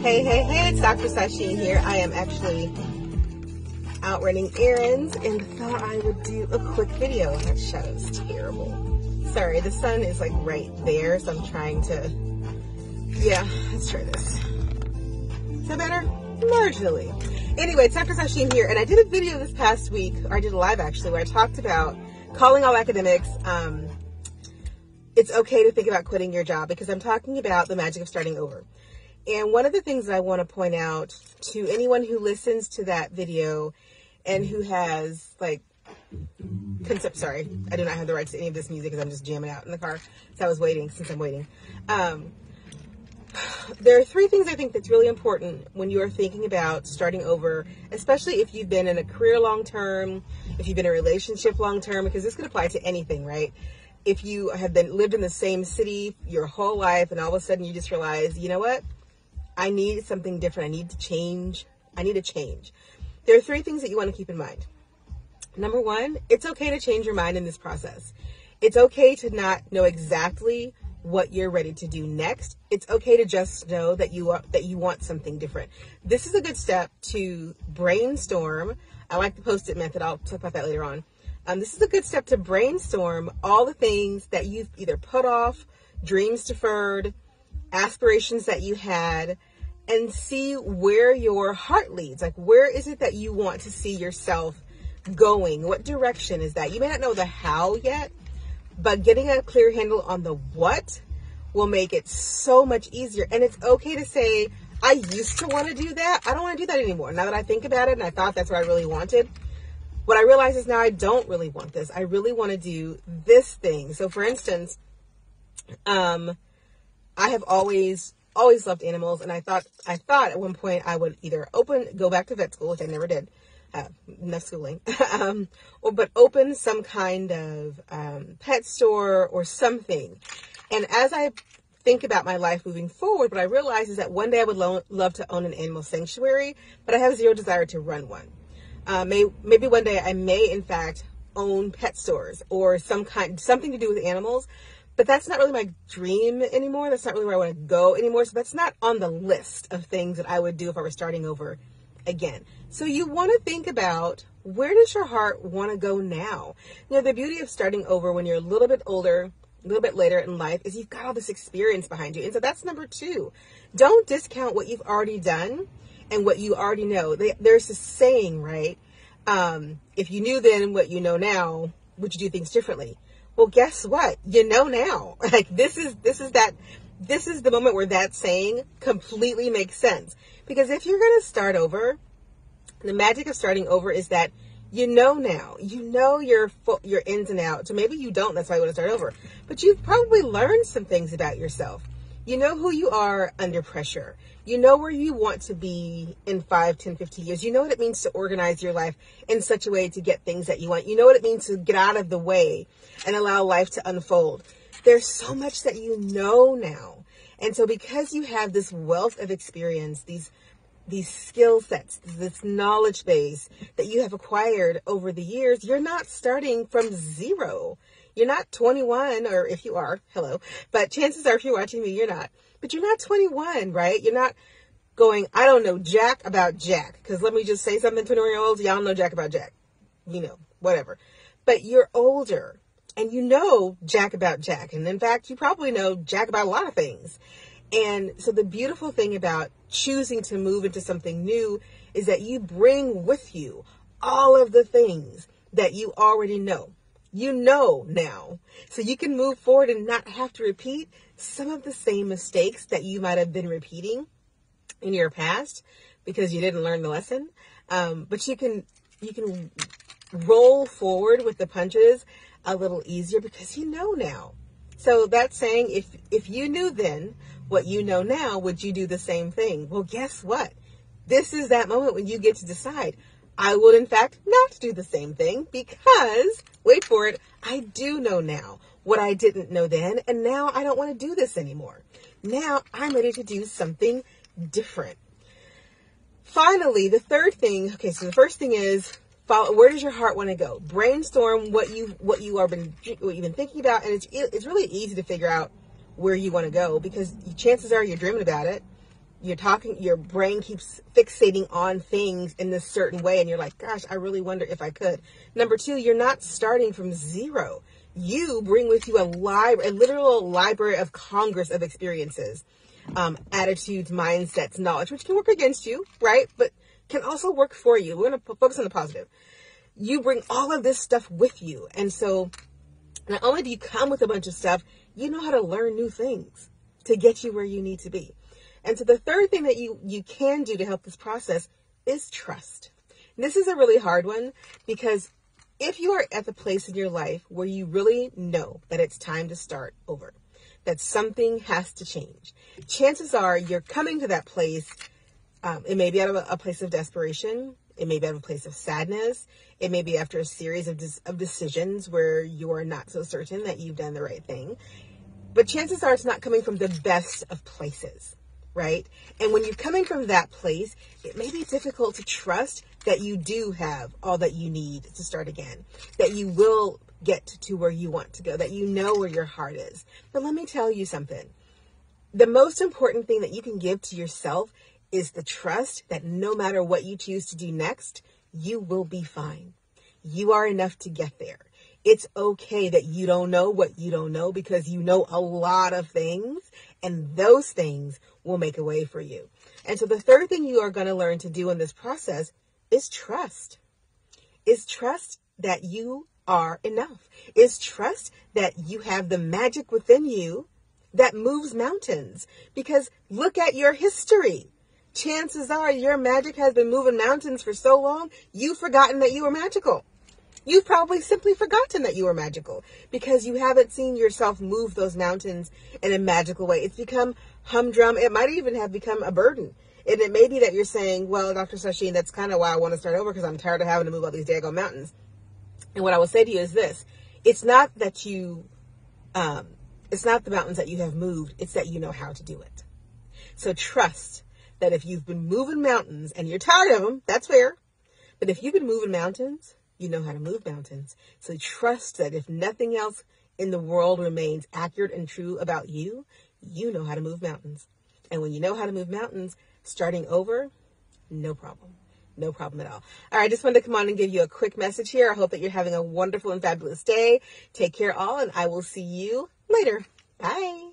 Hey, it's Dr. Sasheen here. I am actually out running errands and thought I would do a quick video. That shadow's terrible. Sorry, the sun is like right there, so I'm trying to, let's try this. Is that better? Marginally. Anyway, it's Dr. Sasheen here, and I did a video this past week, or I did a live actually, where I talked about calling all academics. It's okay to think about quitting your job because I'm talking about the magic of starting over. And one of the things that I want to point out to anyone who listens to that video and who has sorry, I do not have the rights to any of this music because I'm just jamming out in the car. So I was waiting since I'm waiting. There are three things I think that's really important when you are thinking about starting over, especially if you've been in a career long-term, if you've been in a relationship long-term, because this could apply to anything, right? If you have lived in the same city your whole life and all of a sudden you just realize, you know what? I need something different. I need to change. There are three things that you want to keep in mind. Number one, it's okay to change your mind in this process. It's okay to not know exactly what you're ready to do next. It's okay to just know that you want something different. This is a good step to brainstorm. I like the Post-it method. I'll talk about that later on. This is a good step to brainstorm all the things that you've either put off, dreams deferred, aspirations that you had, and see where your heart leads. Like, where is it that you want to see yourself going? What direction is that? You may not know the how yet, but getting a clear handle on the what will make it so much easier. And it's okay to say, I used to want to do that. I don't want to do that anymore. Now that I think about it and I thought that's what I really wanted, what I realize is now I don't really want this. I really want to do this thing. So for instance, I have always loved animals, and I thought at one point I would either go back to vet school, which I never did, enough schooling, but open some kind of pet store or something. And as I think about my life moving forward, what I realize is that one day I would love to own an animal sanctuary, but I have zero desire to run one. Maybe one day I may in fact own pet stores or something to do with animals. But that's not really my dream anymore. That's not really where I want to go anymore. So that's not on the list of things that I would do if I were starting over again. So you want to think about, where does your heart want to go now? You know, the beauty of starting over when you're a little bit older, a little bit later in life, is you've got all this experience behind you. And so that's number two. Don't discount what you've already done and what you already know. There's this saying, right? If you knew then what you know now, would you do things differently? Well, guess what? You know now. Like, this is the moment where that saying completely makes sense. Because if you're going to start over, the magic of starting over is that you know now. You know your ins and outs. So maybe you don't. That's why you want to start over. But you've probably learned some things about yourself. You know who you are under pressure. You know where you want to be in 5, 10, 15 years. You know what it means to organize your life in such a way to get things that you want. You know what it means to get out of the way and allow life to unfold. There's so much that you know now. And so because you have this wealth of experience, these skill sets, this knowledge base that you have acquired over the years, you're not starting from zero. You're not 21, or if you are, hello. But chances are, if you're watching me, you're not. But you're not 21, right? You're not going, I don't know jack about Jack. Because let me just say something, 21-year-olds, y'all know jack about Jack. You know, whatever. But you're older, and you know jack about Jack. And in fact, you probably know jack about a lot of things. And so the beautiful thing about choosing to move into something new is that you bring with you all of the things that you already know. You know now, so you can move forward and not have to repeat some of the same mistakes that you might have been repeating in your past because you didn't learn the lesson. But you can roll forward with the punches a little easier because you know now. So that's saying, if you knew then what you know now, would you do the same thing? Well, guess what? This is that moment when you get to decide. I would, in fact, not do the same thing because, wait for it, I do know now what I didn't know then, and now I don't want to do this anymore. Now I'm ready to do something different. Finally, the third thing, okay, so the first thing is, where does your heart want to go? Brainstorm what you've been thinking about, and it's really easy to figure out where you want to go because chances are you're dreaming about it. your brain keeps fixating on things in this certain way, and you're like, gosh, I really wonder if I could. Number two, you're not starting from zero. You bring with you a literal library of Congress of experiences, attitudes, mindsets, knowledge, which can work against you, right? But can also work for you. We're going to focus on the positive. You bring all of this stuff with you. And so not only do you come with a bunch of stuff, you know how to learn new things to get you where you need to be. And so the third thing that you can do to help this process is trust. And this is a really hard one, because if you are at the place in your life where you really know that it's time to start over, that something has to change, chances are you're coming to that place. It may be out of a place of desperation. It may be out of a place of sadness. It may be after a series of decisions where you are not so certain that you've done the right thing. But chances are it's not coming from the best of places, right? And when you're coming from that place, it may be difficult to trust that you do have all that you need to start again, that you will get to where you want to go, that you know where your heart is. But let me tell you something. The most important thing that you can give to yourself is the trust that no matter what you choose to do next, you will be fine. You are enough to get there. It's okay that you don't know what you don't know, because you know a lot of things, and those things will make a way for you. And so the third thing you are going to learn to do in this process is trust. Is trust that you are enough. Is trust that you have the magic within you that moves mountains. Because look at your history. Chances are your magic has been moving mountains for so long, you've forgotten that you were magical. You've probably simply forgotten that you were magical because you haven't seen yourself move those mountains in a magical way. It's become humdrum. It might even have become a burden. And it may be that you're saying, well, Dr. Sasheen, that's kind of why I want to start over, because I'm tired of having to move all these daggone mountains. And what I will say to you is this. It's not that it's not the mountains that you have moved. It's that you know how to do it. So trust that if you've been moving mountains and you're tired of them, that's fair. But if you've been moving mountains, you know how to move mountains. So trust that if nothing else in the world remains accurate and true about you, you know how to move mountains. And when you know how to move mountains, starting over, no problem. No problem at all. All right, I just wanted to come on and give you a quick message here. I hope that you're having a wonderful and fabulous day. Take care all, and I will see you later. Bye.